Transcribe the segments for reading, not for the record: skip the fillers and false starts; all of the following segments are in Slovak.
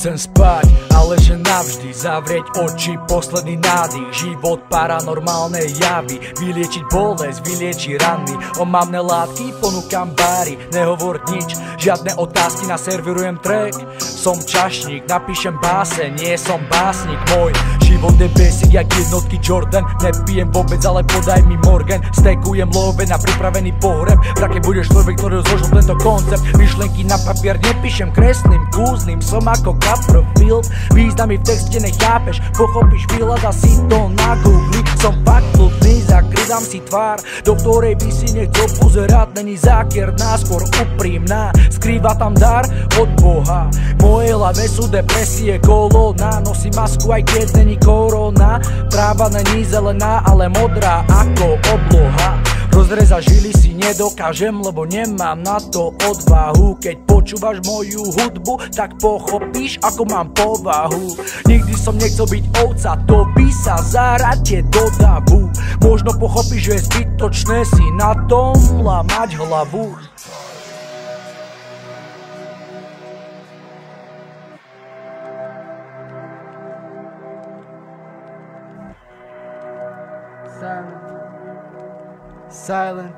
Chcem spať, ale že navždy zavrieť oči, posledný nádych. Život, paranormálne javy, vyliečiť bolesť, vyliečiť rany. Omamné látky, ponúkam báry, nehovor nič, žiadne otázky, naservirujem track. Som čašník, napíšem báse, nie som básnik. Môj život je basic jak jednotky Jordan. Nepijem vôbec, ale podaj mi Morgan. Stekujem love na pripravený pohreb. Vrake budeš človek, ktorý zložil tento koncept. Myšlenky na papier nepíšem, kreslím, kúzlim. Som ako Copperfield, významy v texte nechápeš. Pochopíš, vyhľada si to na Google. Som fakt ľudný, zakrydám si tvár, do ktorej by si nechcel pozerať. Není zákierná, skôr úprimná, skrýva tam dar od Boha. Moje hlave sú depresie, kolóna. Nosím masku, aj keď není korona. Tráva není zelená, ale modrá ako obloha. Rozrezať žily si nedokážem, lebo nemám na to odvahu. Keď počúvaš moju hudbu, tak pochopíš, ako mám povahu. Nikdy som nechcel byť ovca, to by sa zaradte do davu. Možno pochopíš, že je zbytočné si na tom lámať hlavu. Silent.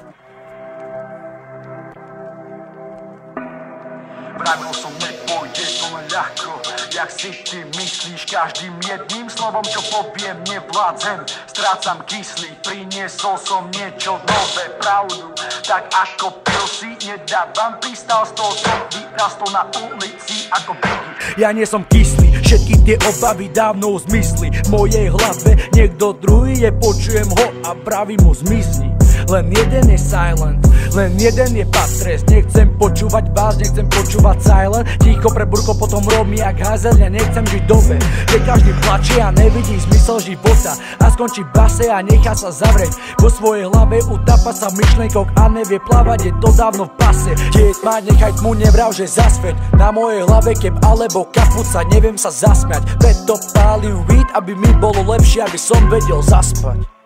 Pravil som, nepôjde to len ľahko, jak si ty myslíš. Každým jedným slovom, čo poviem, nevládzem. Strácam kyslík, priniesol som niečo nové, pravdu. Tak ako pil si, nedávam pristal, z toho som vyrastol na ulici ako Biggie. Ja nie som kyslý, všetky tie obavy dávno zmysli. V mojej hlave niekto druhý je, počujem ho a praví mu zmizni. Len jeden je silent, len jeden je patres. Nechcem počúvať vás, nechcem počúvať silent. Ticho pre burko, potom robí jak házel. Ja nechcem žiť v dobe, kde každý plače a nevidí zmysel života a skončí v base a nechá sa zavrieť vo svojej hlave, utápa sa v myšlenkoch a nevie plávať, je to dávno v pase. Kde je tma, nechaj tmu, nevrav, že zasveť. Na mojej hlave keb alebo kapuca, neviem sa zasmiať. Preto pálim weed, aby mi bolo lepšie, aby som vedel zaspať.